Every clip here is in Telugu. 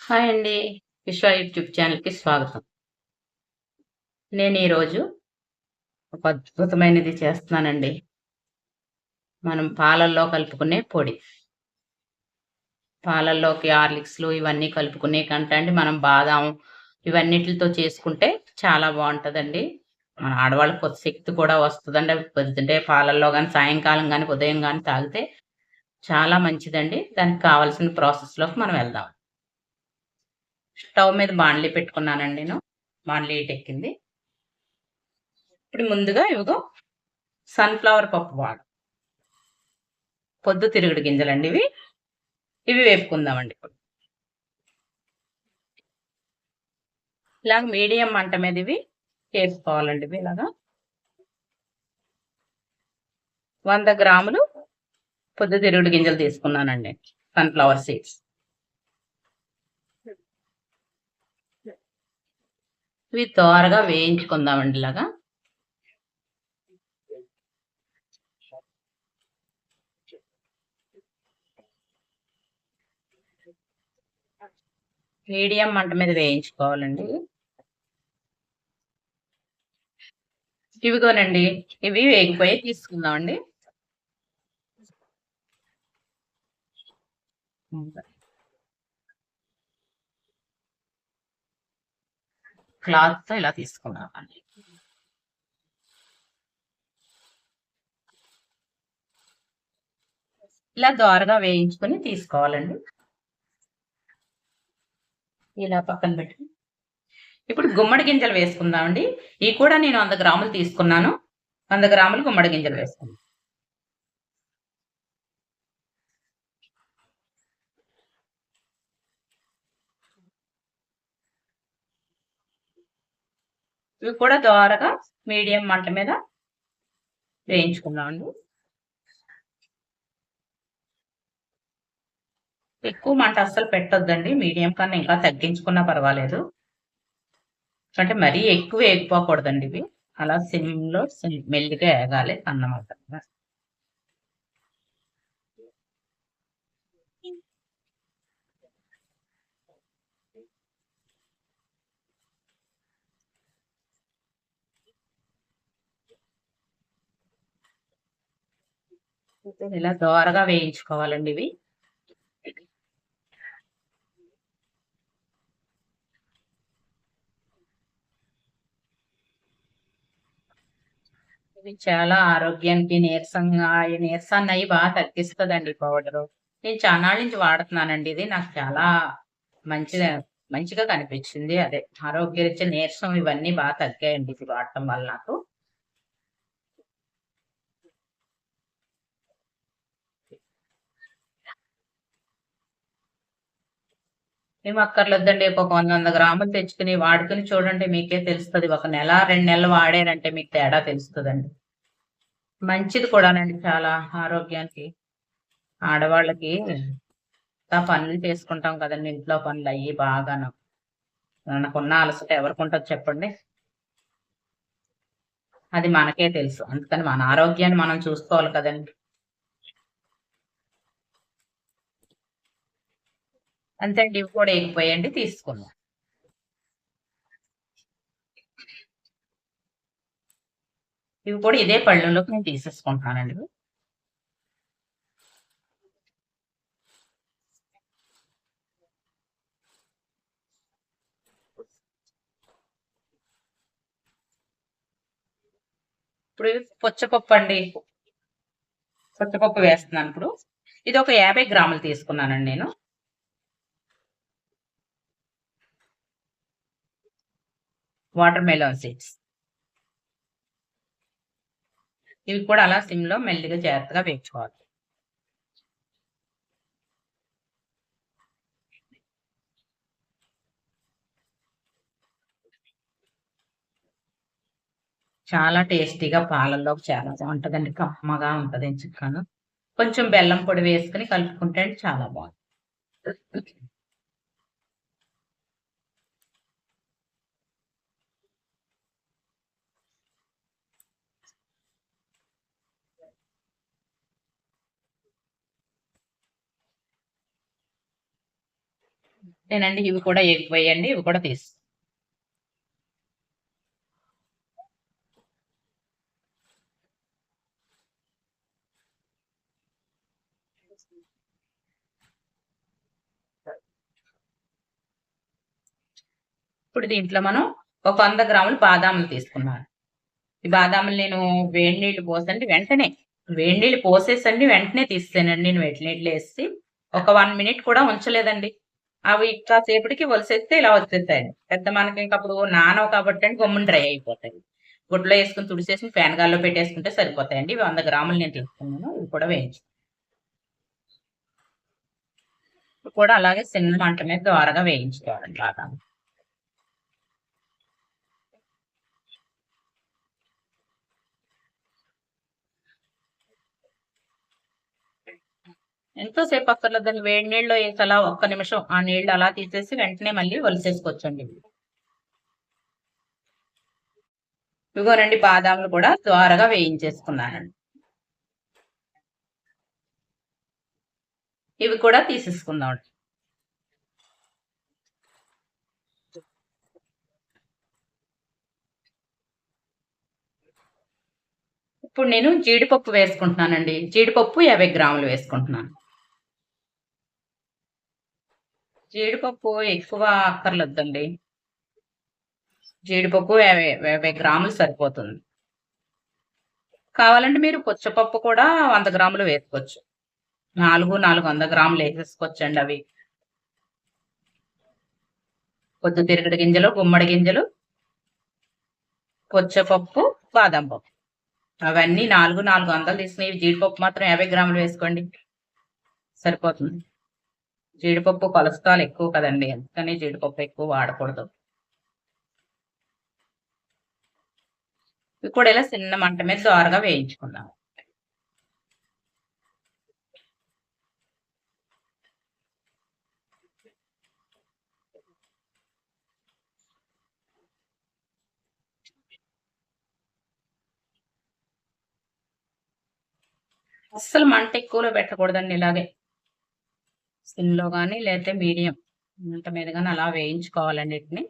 హాయ్ అండి. విశ్వ యూట్యూబ్ ఛానల్‌కి స్వాగతం. నేను ఈరోజు ఒక అద్భుతమైనది చేస్తున్నానండి. మనం పాలల్లో కలుపుకునే పొడి. పాలల్లోకి హార్లిక్స్‌లు ఇవన్నీ కలుపుకునే కంటే అండి మనం బాదాం ఇవన్నిటిలతో చేసుకుంటే చాలా బావుంటదండి. మన ఆడవాళ్ళకి కొత్త శక్తి కూడా వస్తదండి. అవి పొద్దుంటే పాలల్లో గాని, సాయంకాలం గాని, ఉదయం గాని తాగితే చాలా మంచిదండి. దానికి కావాల్సిన ప్రాసెస్‌లోకి మనం వెళ్దాం. స్టవ్ మీద బాండ్లీ పెట్టుకున్నానండి నేను. బాండ్లీ హీటెక్కింది. ఇప్పుడు ముందుగా ఇవిగో సన్‌ఫ్లవర్ పప్పు పొద్దుతిరుగుడు గింజలండి ఇవి. ఇవి వేపుకుందామండి ఇప్పుడు. ఇలాగ మీడియం మంట మీద ఇవి చేసుకోవాలండి ఇవి ఇలాగా. 100 గ్రాములు పొద్దుతిరుగుడు గింజలు తీసుకున్నానండి. Sunflower seeds. ఇవి దోరగా వేయించుకుందామండి ఇలాగా. మీడియం మంట మీద వేయించుకోవాలండి. ఇవిగోనండి ఇవి వేగిపోయి తీసుకుందామండి. క్లాత్‌తో ఇలా తీసుకుందామండి. ఇలా దోరగా వేయించుకొని తీసుకోవాలండి. ఇలా పక్కన పెట్టి ఇప్పుడు గుమ్మడి గింజలు వేసుకుందామండి. ఇవి కూడా నేను 100 గ్రాములు తీసుకున్నాను. 100 గ్రాములు గుమ్మడి గింజలు వేసుకుందాం. ఇవి కూడా దోరగా మీడియం మంట మీద వేయించుకుందామండి. ఎక్కువ మంట అస్సలు పెట్టొద్దండి. మీడియం కన్నా ఇంకా తగ్గించుకున్నా పర్వాలేదు. అంటే మరీ ఎక్కువ ఏగిపోకూడదండి ఇవి. అలా సిమ్‌లో మెల్లిగా ఏగాలి అన్నమాట. ఇలా దోరగా వేయించుకోవాలండి ఇవి. ఇది చాలా ఆరోగ్యానికి ఈ నీరసాన్నయి బాగా తగ్గిస్తదండి ఈ పౌడరు. నేను చానాళ్ళ నుంచి వాడుతున్నానండి ఇది. నాకు చాలా మంచిగా మంచిగా కనిపించింది. అదే ఆరోగ్యరీత్యా నీరసం ఇవన్నీ బాగా తగ్గాయండి ఇది వాడటం వల్ల నాకు. ఏం అక్కర్లేదండి. ఒక 100, 100 గ్రాములు తెచ్చుకొని వాడుకొని చూడండి మీకే తెలుస్తది. ఒక నెల, 2 నెలలు వాడారంటే మీకు తేడా తెలుస్తదండి. మంచిది కూడానండి చాలా ఆరోగ్యానికి. ఆడవాళ్ళకి పనులు చేసుకుంటాం కదండీ! ఇంట్లో పనులయ్యి బాగాను. మనకున్న అలసట ఎవరికుంటది చెప్పండి? అది మనకే తెలుసు. అందుకని మన ఆరోగ్యాన్ని మనం చూసుకోవాలి కదండీ! అంతే అండి. ఇవి కూడా ఎగిపోయాయండి తీసుకుందాం. ఇవి కూడా ఇదే పళ్ళెంలోకి నేను తీసేసుకుంటున్నానండి. ఇప్పుడు పుచ్చపప్పండి. పుచ్చపప్పు వేస్తున్నాను ఇప్పుడు. ఇదొక 50 గ్రాములు తీసుకున్నానండి నేను. Water melon seeds. ఇవి కూడా అలా సిమ్‌లో మెల్లిగా జాగ్రత్తగా వేయించుకోవాలి. చాలా టేస్టీగా పాలల్లోకి చాలా బావుంటదండి. కమ్మగా ఉంటది ఎంచుక్కను. కొంచెం బెల్లం పొడి వేసుకొని కలుపుకుంటే చాలా బావుంటది. నేనండి ఇవి కూడా ఎగిపోయండి, ఇవి కూడా ఇప్పుడు దీంట్లో మనం ఒక 100 గ్రాములు బాదాములు తీసుకున్నాను. ఈ బాదాములు నేను వేడి నీళ్లు పోసండి వెంటనే, వేడి నీళ్లు పోసేసండి వెంటనే తీసేసానండి. నేను వేడి నీళ్లు వేసి ఒక 1 మినిట్ కూడా ఉంచలేదండి. అవి కాసేపటికి ఒలిసేస్తే ఇలా వచ్చేస్తాయండి. పెద్ద మనకి ఇంకప్పుడు నానవు కాబట్టి అండి గమ్మున డ్రై అయిపోతాయి. గుడ్డలో వేసుకొని తుడిసేసి ఫ్యాన్ గాల్లో పెట్టేసుకుంటే సరిపోతాయండి. ఇవి 100 గ్రాములు నేను తీసుకున్నాను. ఇవి కూడా వేయించు కూడా అలాగే చిన్న మంట మీద ద్వారగా వేయించుకోవాలండి బాగా. ఎంతో సేపు అక్కర్లేదండి. వేడి నీళ్ళలో వేసి అలా ఒక్క నిమిషం ఆ నీళ్ళు అలా తీసేసి వెంటనే మళ్ళీ ఒలిసేసుకోవచ్చండి. ఇదిగోనండి బాదాములు కూడా ద్వారగా వేయించేసుకున్నానండి. ఇవి కూడా తీసేసుకుందాం. ఇప్పుడు నేను జీడిపప్పు వేసుకుంటున్నానండి. జీడిపప్పు 50 గ్రాములు వేసుకుంటున్నాను. జీడిపప్పు ఎక్కువ అక్కర్లేదండి. జీడిపప్పు 50 గ్రాములు సరిపోతుంది. కావాలంటే మీరు పుచ్చపప్పు కూడా 100 గ్రాములు వేసుకోవచ్చు. 400 గ్రాములు వేసేసుకోవచ్చండి అవి. పొద్దుతిరుగుడు గింజలు, గుమ్మడి గింజలు, పుచ్చపప్పు, బాదం పప్పు. అవన్నీ 400 తీసుకుని జీడిపప్పు మాత్రం 50 గ్రాములు వేసుకోండి. సరిపోతుంది. జీడిపప్పు కొలెస్ట్రాల్ ఎక్కువ కదండి. అందుకని జీడిపప్పు ఎక్కువ వాడకూడదు. ఇవి కూడా ఇలా చిన్న మంట మీద దోరగా వేయించుకుందాం. అస్సలు మంట ఎక్కువలో పెట్టకూడదండి. ఇలాగే సిమ్‌లో గాని లేతే మీడియం మంట మీద గాని అలా వేయించుకోవాలండి వీటిని.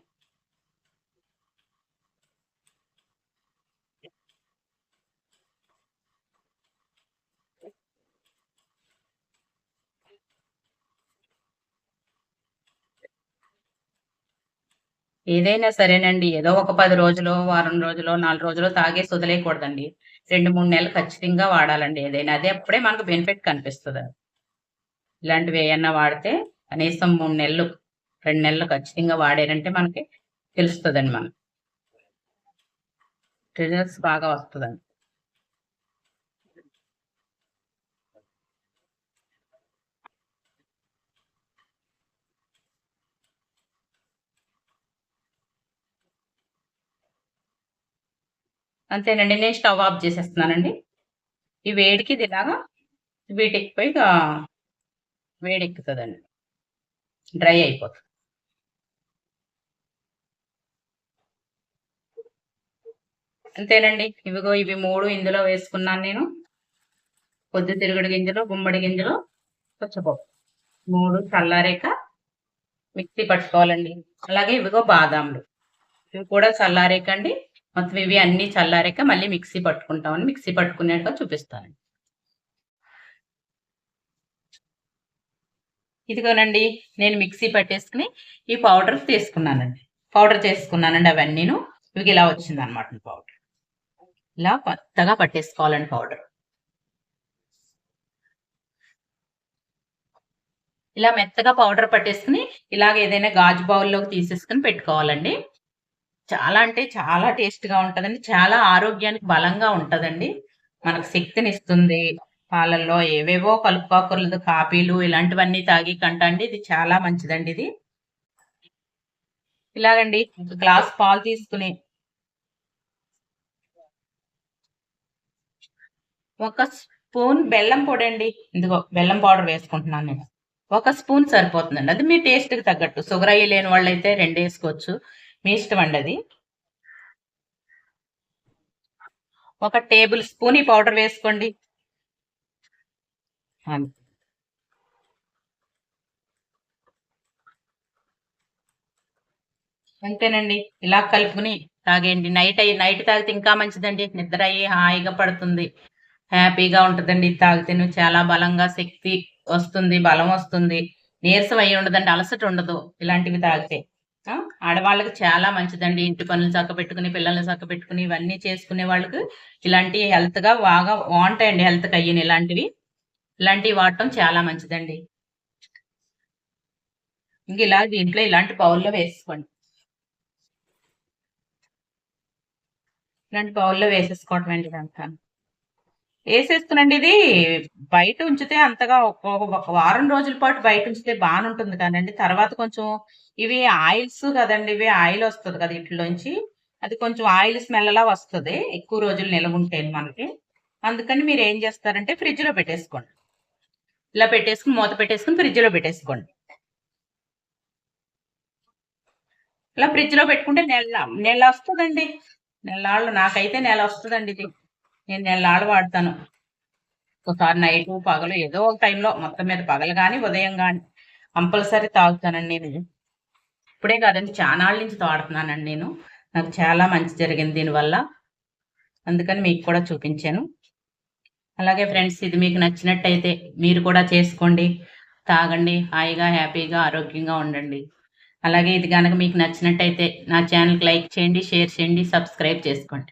ఏదైనా సరేనండి. ఏదో ఒక 10 రోజులో, వారం రోజులో, 4 రోజులో తాగేసి వదిలేయకూడదండి. 2, 3 నెలలు ఖచ్చితంగా వాడాలండి ఏదైనా. అదే అప్పుడే మనకు బెనిఫిట్ కనిపిస్తది. ఇలాంటివి ఏయన్నా వాడితే కనీసం 3 నెలలు, 2 నెలలు ఖచ్చితంగా వాడారంటే మనకి తెలుస్తదండి మనకి. రిజల్ట్స్ బాగా వస్తదండి. అంతేనండి. నేను స్టవ్ ఆఫ్ చేసేస్తున్నానండి. ఈ వేడికి ఇది ఇలాగా వీటెక్కిపోయి వేడెక్కుతదండి. డ్రై అయిపోతది. అంతేనండి. ఇవిగో ఇవి 3 ఇందులో వేసుకున్నాను నేను. పొద్దుతిరుగుడు గింజలు, గుమ్మడి గింజలు, పుచ్చపప్పు 3 చల్లారాక మిక్సీ పట్టుకోవాలండి. అలాగే ఇవిగో బాదాములు. ఇవి కూడా చల్లారాకండి. మొత్తం ఇవి అన్నీ చల్లారాక మళ్ళీ మిక్సీ పట్టుకుంటామని మిక్సీ పట్టుకున్నాక చూపిస్తానండి. ఇదిగోనండి నేను మిక్సీ పట్టేసుకుని ఈ పౌడర్ తీసుకున్నానండి. పౌడర్ చేసుకున్నానండి అవన్నీను. ఇవి ఇలా వచ్చిందనమాట పౌడర్. ఇలా కొత్తగా పట్టేసుకోవాలండి పౌడర్. ఇలా మెత్తగా పౌడర్ పట్టేసుకుని ఇలాగ ఏదైనా గాజు బౌల్‌లోకి తీసేసుకొని పెట్టుకోవాలండి. చాలా అంటే చాలా టేస్ట్‌గా ఉంటదండి. చాలా ఆరోగ్యానికి బలంగా ఉంటదండి. మనకు శక్తినిస్తుంది. పాలల్లో ఏవేవో కలుపుకోకర్లేదు. కాఫీలు ఇలాంటివన్నీ తాగే కంటే అండి ఇది చాలా మంచిదండి ఇది. ఇలాగండి ఒక గ్లాస్ పాలు తీసుకొని ఒక స్పూన్ బెల్లం పొడండి. ఇదిగో బెల్లం పౌడర్ వేసుకుంటున్నాను నేను. ఒక స్పూన్ సరిపోతుందండి. అది మీ టేస్ట్‌కి తగ్గట్టు. షుగర్ అయి లేని వాళ్ళైతే 2 ఏసుకోవచ్చు. మీ ఇష్టం అండి అది. ఒక టేబుల్ స్పూన్ ఈ పౌడర్ వేసుకోండి. అంతే. అంతేనండి. ఇలా కలుపుకొని తాగేయండి. నైట్ తాగితే ఇంకా మంచిదండి. నిద్ర అయ్యి హాయిగా పడుతుంది. హ్యాపీగా ఉంటదండి. ఇది తాగితేను చాలా బలంగా శక్తి వస్తుంది. బలం వస్తుంది. నీరసం అయ్యి ఉండదండి. అలసట ఉండదు. ఇలాంటివి తాగితే. ఆ! ఆడవాళ్ళకి చాలా మంచిదండి. ఇంటి పనులు చక్కబెట్టుకొని, పిల్లల్ని చక్కబెట్టుకొని, ఇవన్నీ చేసుకునే వాళ్ళకి ఇలాంటి హెల్త్‌గా బాగా బావుంటాయండి. హెల్త్‌కి అయ్యిన ఇలాంటివి. ఇలాంటివి వాడటం చాలా మంచిదండి. ఇంక ఇలా దీంట్లో ఇలాంటి బౌల్‌లో వేసేసుకోండి. ఇలాంటి బౌల్‌లో వేసేసుకోవటమేండి ఇదంతా. ఏసేసుకునండి ఇది బయట ఉంచితే అంతగా ఒక వారం రోజుల పాటు బయట ఉంచితే బానుంటుంది కానండి. తర్వాత కొంచెం ఇవి ఆయిల్స్ గదండీ! ఇవి ఆయిల్ ఒస్తది కదా! ఈటిలోంచి. అది కొంచెం ఆయిల్ స్మెల్‌లా వస్తది. ఎక్కువ రోజులు నిలవుంటేను మనకి. అందుకని మీరేం జేస్తారంటే ఫ్రిడ్జ్‌లో పెట్టేసుకోండి. ఇలా పెట్టేసుకొని మూత పెట్టేసుకొని ఫ్రిడ్జ్‌లో పెట్టేసుకోండి. ఇలా ఫ్రిడ్జ్‌లో పెట్టుకుంటే నెలొస్తదండి. నెల్లాళ్ళు నాకైతే నెలొస్తదండి ఇది. నేను నెల్లాళ్ళు వాడతాను. ఒకసారి నైటు, పగలు ఏదో ఒక టైంలో మొత్తం మీద పగలు గాని, ఉదయం గాని కంపల్సరీ తాగుతానండి నేను. ఇప్పుడే కాదండి చానాళ్ళ నుంచి తాగుతున్నానండి నేను. నాకు చాలా మంచి జరిగింది దీనివల్ల. అందుకని మీకు కూడా చూపించాను. అలాగే ఫ్రెండ్స్ ఇది మీకు నచ్చినట్టయితే మీరు కూడా చేసుకోండి. తాగండి. హాయిగా, హ్యాపీగా, ఆరోగ్యంగా ఉండండి. అలాగే ఇది గనక మీకు నచ్చినట్టయితే నా ఛానెల్‌కి లైక్ చేయండి, షేర్ చేయండి, సబ్స్క్రైబ్ చేసుకోండి.